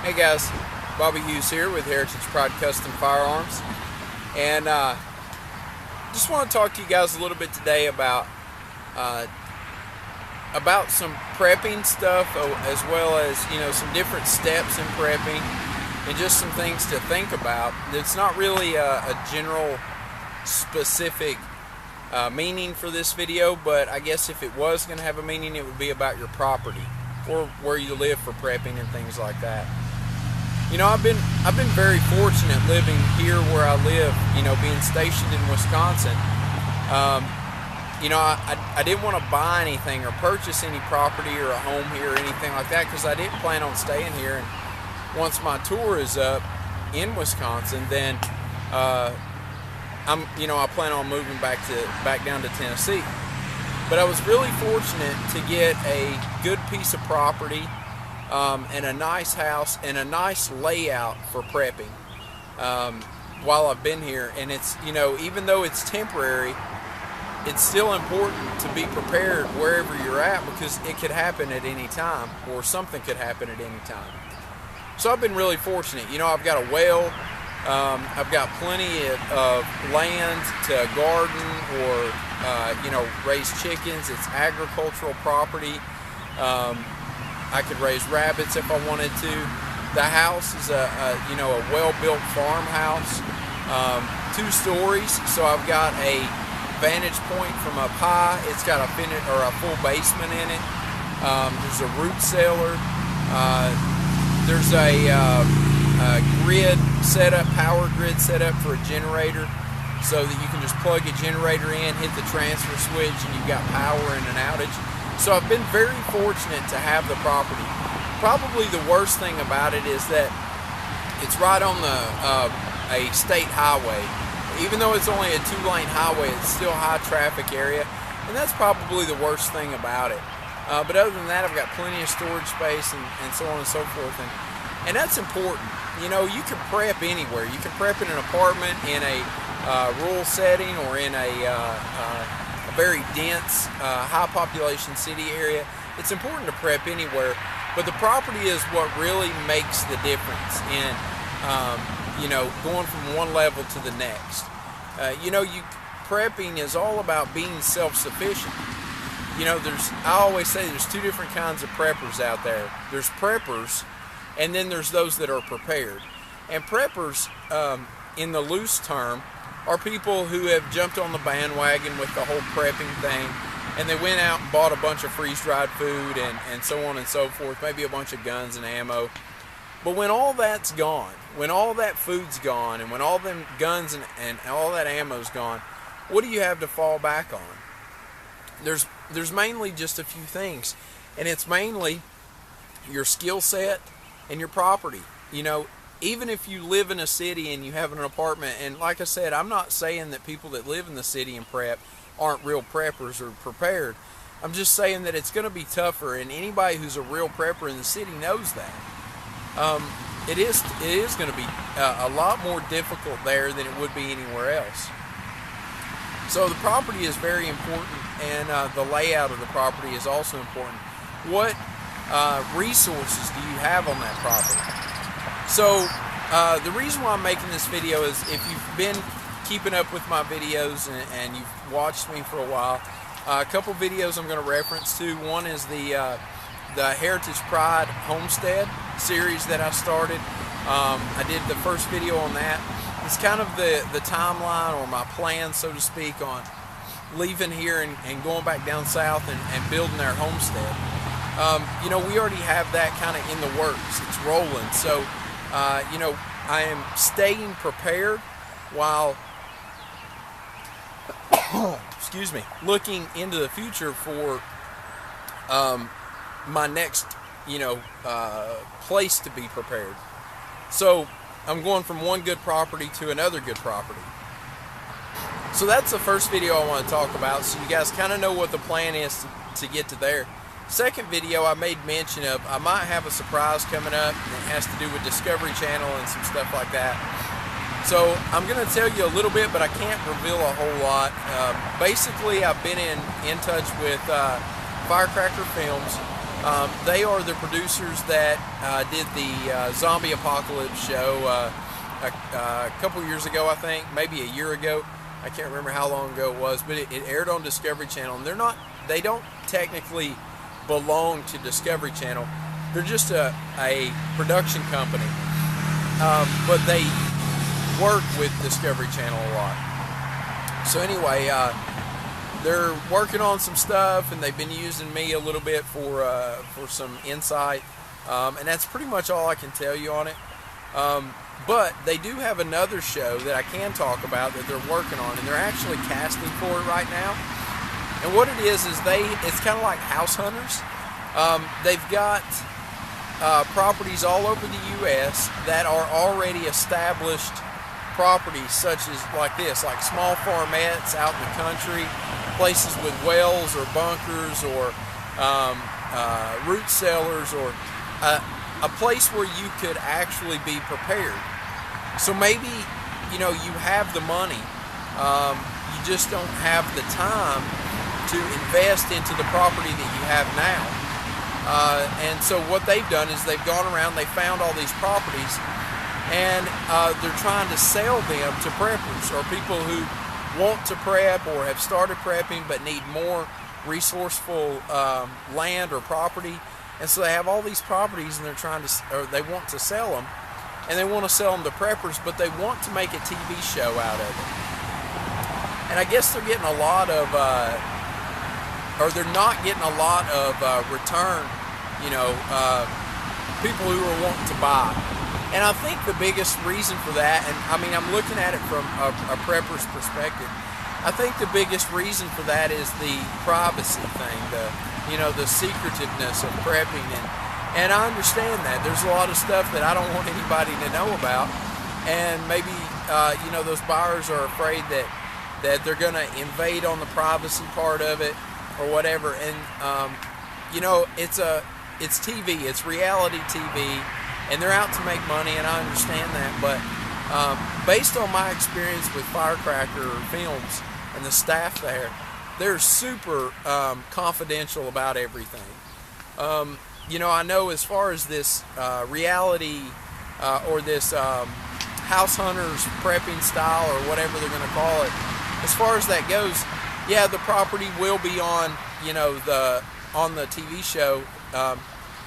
Hey guys, Bobby Hughes here with Pride Custom Firearms, and just want to talk to you guys a little bit today about some prepping stuff, as well as some different steps in prepping, and just some things to think about. It's not really a general specific meaning for this video, but I guess if it was going to have a meaning, it would be about your property or where you live for prepping and things like that. I've been very fortunate living here where I live, being stationed in Wisconsin. I didn't want to buy anything or purchase any property or a home here or anything like that, because I didn't plan on staying here. And once my tour is up in Wisconsin, then I plan on moving back down to Tennessee. But I was really fortunate to get a good piece of property, and a nice house and a nice layout for prepping while I've been here. And it's, even though it's temporary, it's still important to be prepared wherever you're at, because it could happen at any time, or something could happen at any time. So I've been really fortunate. I've got a well, I've got plenty of land to garden or raise chickens. It's agricultural property. I could raise rabbits if I wanted to. The house is a well-built farmhouse, 2 stories. So I've got a vantage point from up high. It's got a full basement in it. There's a root cellar. There's a grid setup, power grid setup for a generator, so that you can just plug a generator in, hit the transfer switch, and you've got power in an outage. So I've been very fortunate to have the property. Probably the worst thing about it is that it's right on a state highway. Even though it's only a 2-lane highway, it's still a high traffic area, and that's probably the worst thing about it. But other than that, I've got plenty of storage space and so on and so forth, and that's important. You can prep anywhere. You can prep in an apartment, in a rural setting, or in a very dense, high population city area. It's important to prep anywhere, but the property is what really makes the difference in going from one level to the next. Prepping is all about being self-sufficient. I always say there's 2 different kinds of preppers out there. There's preppers, and then there's those that are prepared. And preppers, in the loose term, are people who have jumped on the bandwagon with the whole prepping thing, and they went out and bought a bunch of freeze-dried food and so on and so forth, maybe a bunch of guns and ammo. But when all that's gone, when all that food's gone, and when all them guns and all that ammo's gone, what do you have to fall back on? There's mainly just a few things, and it's mainly your skill set and your property. Even if you live in a city and you have an apartment, and like I said, I'm not saying that people that live in the city and prep aren't real preppers or prepared. I'm just saying that it's going to be tougher, and anybody who's a real prepper in the city knows that. It is going to be a lot more difficult there than it would be anywhere else. So the property is very important, and the layout of the property is also important. What resources do you have on that property? So the reason why I'm making this video is, if you've been keeping up with my videos and you've watched me for a while, a couple videos I'm going to reference to. One is the Heritage Pride Homestead series that I started. I did the first video on that. It's kind of the timeline, or my plan, so to speak, on leaving here and going back down south and building our homestead. We already have that kind of in the works. It's rolling. So I am staying prepared while excuse me, looking into the future for my next place to be prepared. So I'm going from one good property to another good property. So that's the first video I want to talk about, so you guys kind of know what the plan is to get to there. Second video, I made mention of I might have a surprise coming up that has to do with Discovery Channel and some stuff like that. So I'm going to tell you a little bit, but I can't reveal a whole lot. Basically, I've been in touch with Firecracker Films. They are the producers that did the Zombie Apocalypse show a couple years ago, I think, maybe a year ago. I can't remember how long ago it was, but it aired on Discovery Channel. And they don't technically belong to Discovery Channel. They're just a production company, but they work with Discovery Channel a lot. So anyway, they're working on some stuff, and they've been using me a little bit for some insight, and that's pretty much all I can tell you on it. But they do have another show that I can talk about that they're working on, and they're actually casting for it right now. And what it is it's kind of like House Hunters. They've got properties all over the U.S. that are already established properties, such as like small farmettes out in the country, places with wells or bunkers or root cellars, or a place where you could actually be prepared. So maybe, you have the money, you just don't have the time to invest into the property that you have now. And so what they've done is they've gone around, they found all these properties, and they're trying to sell them to preppers or people who want to prep or have started prepping but need more resourceful land or property. And so they have all these properties, and they want to sell them, and they want to sell them to preppers, but they want to make a TV show out of it. And I guess they're getting a lot of, or they're not getting a lot of return, people who are wanting to buy. And I think the biggest reason for that, and I mean, I'm looking at it from a prepper's perspective, I think the biggest reason for that is the privacy thing, the secretiveness of prepping, and I understand that. There's a lot of stuff that I don't want anybody to know about, and maybe, those buyers are afraid that they're going to invade on the privacy part of it or whatever, and, it's TV, it's reality TV, and they're out to make money, and I understand that, but based on my experience with Firecracker Films and the staff there, they're super confidential about everything. I know as far as this reality or this House Hunters prepping style or whatever they're going to call it, as far as that goes, yeah, the property will be on, on the TV show.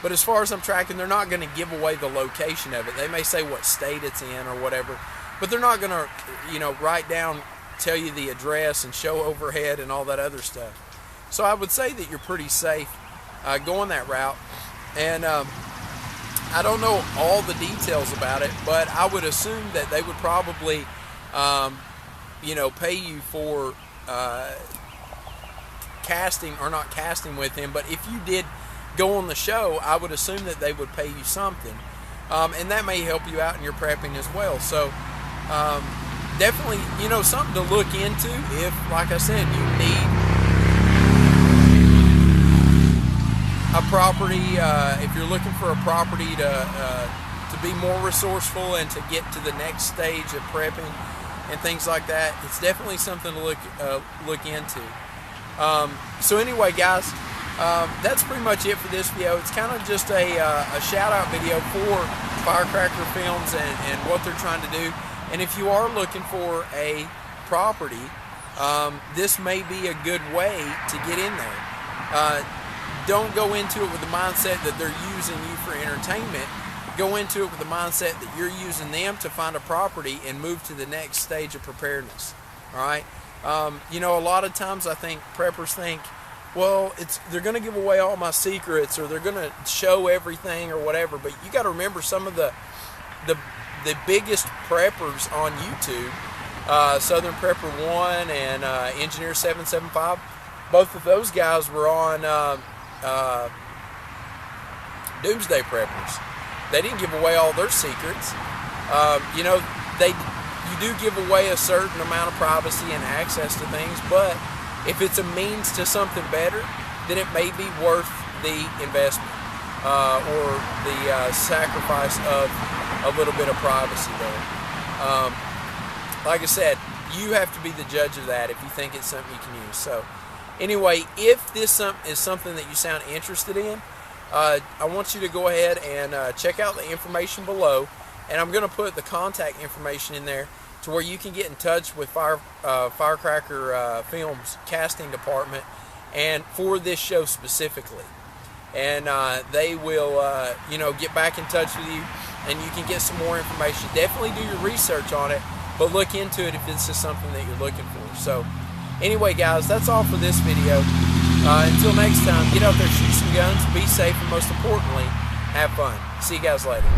But as far as I'm tracking, they're not going to give away the location of it. They may say what state it's in or whatever, but they're not going to, write down, tell you the address and show overhead and all that other stuff. So I would say that you're pretty safe going that route. And I don't know all the details about it, but I would assume that they would probably, pay you for casting, or not casting with him, but if you did go on the show, I would assume that they would pay you something, and that may help you out in your prepping as well. So definitely, something to look into if, like I said, you need a property, if you're looking for a property to be more resourceful and to get to the next stage of prepping and things like that. It's definitely something to look into. So anyway, guys, that's pretty much it for this video. It's kind of just a shout-out video for Firecracker Films and what they're trying to do. And if you are looking for a property, this may be a good way to get in there. Don't go into it with the mindset that they're using you for entertainment. Go into it with the mindset that you're using them to find a property and move to the next stage of preparedness. All right? A lot of times I think preppers think, well, they're going to give away all my secrets, or they're going to show everything or whatever. But you got to remember, some of the biggest preppers on YouTube, Southern Prepper 1 and Engineer 775, both of those guys were on Doomsday Preppers. They didn't give away all their secrets. You do give away a certain amount of privacy and access to things, but if it's a means to something better, then it may be worth the investment or the sacrifice of a little bit of privacy there. Like I said, you have to be the judge of that if you think it's something you can use. So anyway, if this is something that you sound interested in, I want you to go ahead and check out the information below, and I'm going to put the contact information in there to where you can get in touch with Firecracker Films casting department and for this show specifically. And they will get back in touch with you, and you can get some more information. Definitely do your research on it, but look into it if this is something that you're looking for. So anyway, guys, that's all for this video. Until next time, get out there, shoot some guns, be safe, and most importantly, have fun. See you guys later.